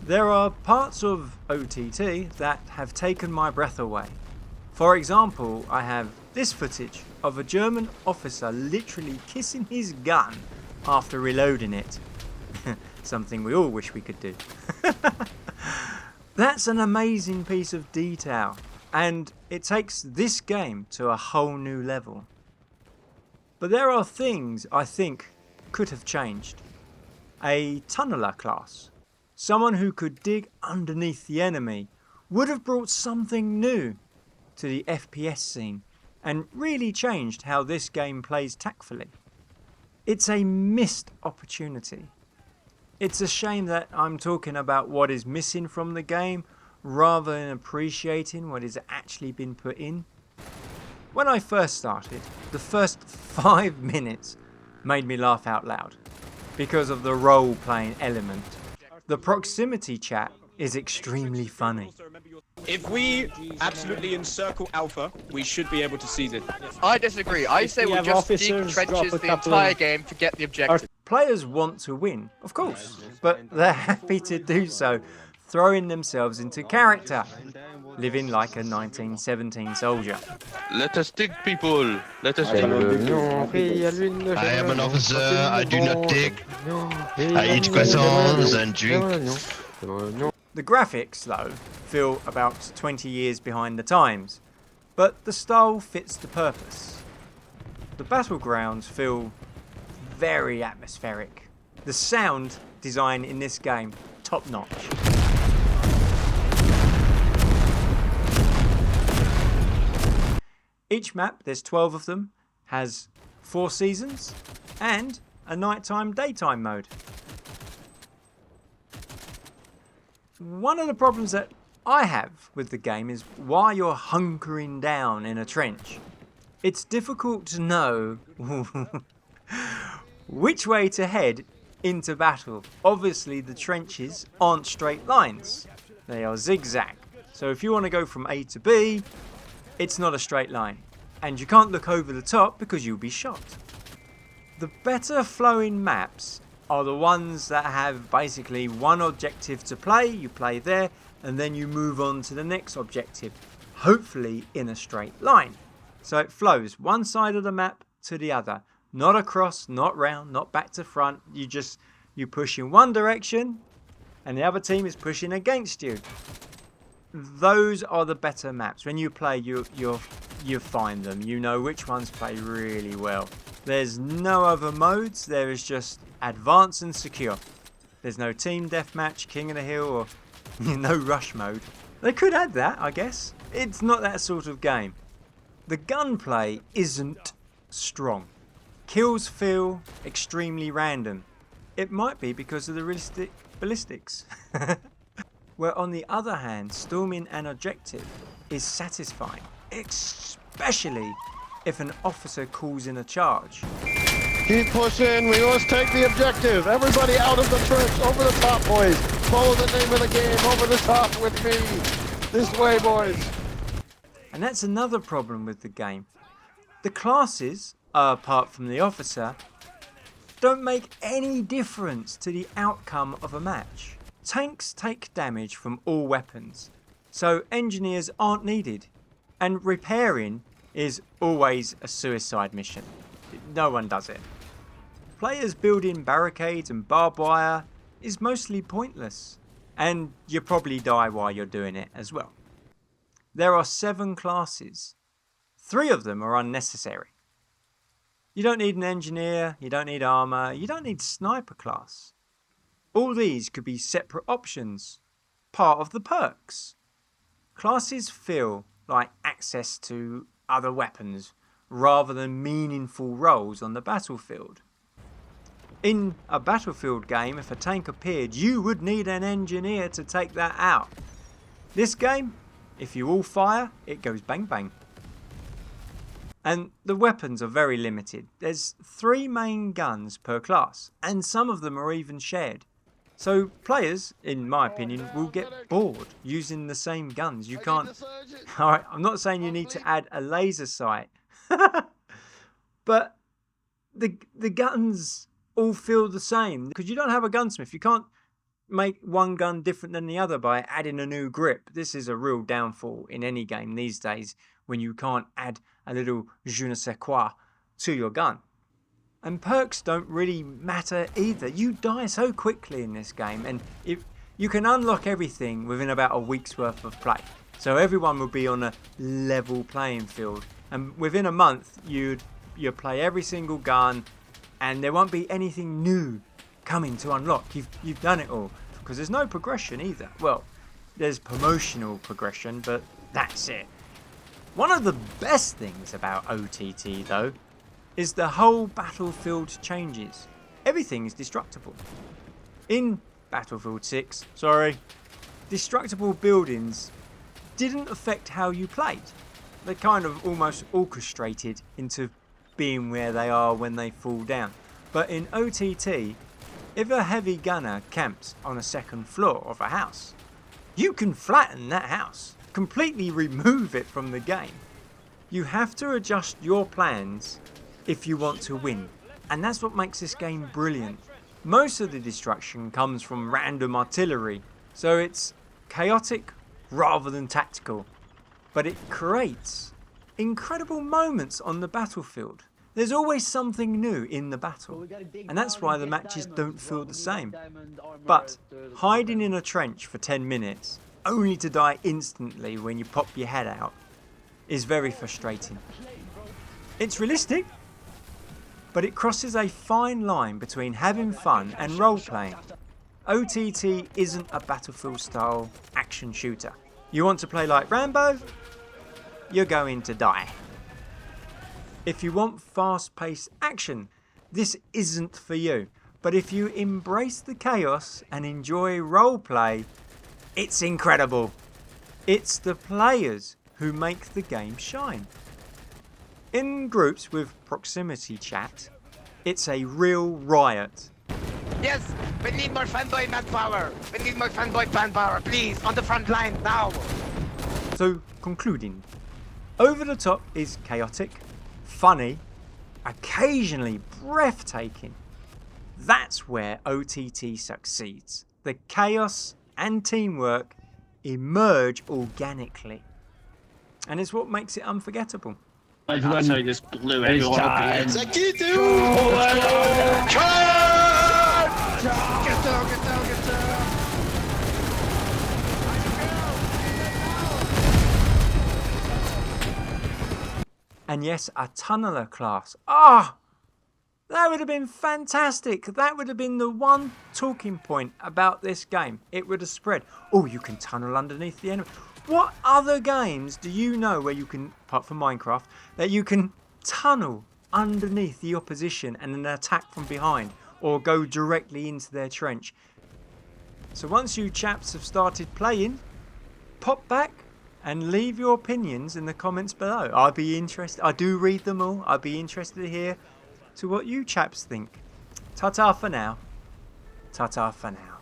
There are parts of OTT that have taken my breath away. For example, I have this footage of a German officer literally kissing his gun after reloading it. Something we all wish we could do. That's an amazing piece of detail, and it takes this game to a whole new level. But there are things I think could have changed. A tunneler class, someone who could dig underneath the enemy, would have brought something new to the FPS scene and really changed how this game plays tactfully. It's a missed opportunity. It's a shame that I'm talking about what is missing from the game rather than appreciating what has actually been put in. When I first started, the first 5 minutes made me laugh out loud because of the role-playing element. The proximity chat is extremely funny. If we absolutely encircle Alpha, we should be able to seize it. I disagree. I say we'll just dig trenches the entire game to get the objective. Players want to win, of course, but they're happy to do so, throwing themselves into character, living like a 1917 soldier. Let us dig, people. Let us dig. I am an officer. I do not dig. I eat croissants and drink. The graphics, though, feel about 20 years behind the times, but the style fits the purpose. The battlegrounds feel very atmospheric. The sound design in this game, top notch. Each map, there's 12 of them, has 4 seasons and a nighttime daytime mode. One of the problems that I have with the game is while you're hunkering down in a trench, it's difficult to know which way to head into battle. Obviously the trenches aren't straight lines, they are zigzag. So if you want to go from A to B, it's not a straight line. And you can't look over the top because you'll be shot. The better flowing maps are the ones that have basically one objective to play, you play there, and then you move on to the next objective, hopefully in a straight line. So it flows one side of the map to the other, not across, not round, not back to front. You push in one direction and the other team is pushing against you. Those are the better maps. When you play, you find them. You know which ones play really well. There's no other modes. There is just advance and secure. There's no team deathmatch, king of the hill, or no rush mode. They could add that, I guess. It's not that sort of game. The gunplay isn't strong. Kills feel extremely random. It might be because of the realistic ballistics. Where on the other hand, storming an objective is satisfying, especially if an officer calls in a charge. Keep pushing, we must take the objective. Everybody out of the trench, over the top, boys. Follow the name of the game, over the top with me. This way, boys. And that's another problem with the game. The classes, apart from the officer, don't make any difference to the outcome of a match. Tanks take damage from all weapons, so engineers aren't needed. And repairing is always a suicide mission. No one does it. Players building barricades and barbed wire is mostly pointless, and you probably die while you're doing it as well. There are 7 classes. 3 of them are unnecessary. You don't need an engineer, you don't need armor, you don't need sniper class. All these could be separate options, part of the perks. Classes feel like access to other weapons rather than meaningful roles on the battlefield. In a battlefield game, if a tank appeared, you would need an engineer to take that out. This game, if you all fire, it goes bang bang. And the weapons are very limited. There's 3 main guns per class, and some of them are even shared. So players, in my opinion, will get bored using the same guns. You can't... Alright, I'm not saying you need to add a laser sight. But the guns all feel the same. Because you don't have a gunsmith. You can't make one gun different than the other by adding a new grip. This is a real downfall in any game these days when you can't add a little je ne sais quoi to your gun. And perks don't really matter either. You die so quickly in this game, and you can unlock everything within about a week's worth of play. So everyone will be on a level playing field, and within a month you play every single gun, and there won't be anything new coming to unlock. You've done it all, because there's no progression either. Well, there's promotional progression, but that's it. One of the best things about OTT though is the whole battlefield changes. Everything is destructible. In Battlefield 6, destructible buildings didn't affect how you played. They kind of almost orchestrated into being where they are when they fall down. But in OTT, if a heavy gunner camps on a second floor of a house, you can flatten that house, completely remove it from the game. You have to adjust your plans if you want to win, and that's what makes this game brilliant. Most of the destruction comes from random artillery, so it's chaotic rather than tactical, but it creates incredible moments on the battlefield. There's always something new in the battle, and that's why the matches don't feel the same. But hiding in a trench for 10 minutes, only to die instantly when you pop your head out, is very frustrating. It's realistic, but it crosses a fine line between having fun and role-playing. OTT isn't a Battlefield-style action shooter. You want to play like Rambo? You're going to die. If you want fast-paced action, this isn't for you. But if you embrace the chaos and enjoy roleplay, it's incredible. It's the players who make the game shine. In groups with proximity chat, it's a real riot. Yes, we need more fanboy manpower. We need more fanboy manpower, please, on the front line now. So, concluding, Over the Top is chaotic, funny, occasionally breathtaking. That's where OTT succeeds. The chaos and teamwork emerge organically. And it's what makes it unforgettable. I just blew everyone up again. And yes, a tunneler class. That would have been fantastic. That would have been the one talking point about this game. It would have spread. Oh, you can tunnel underneath the enemy. What other games do you know where you can, apart from Minecraft, that you can tunnel underneath the opposition and then attack from behind or go directly into their trench? So once you chaps have started playing, pop back and leave your opinions in the comments below. I'd be interested. I do read them all. I'd be interested to hear to what you chaps think. Ta-ta for now. Ta-ta for now.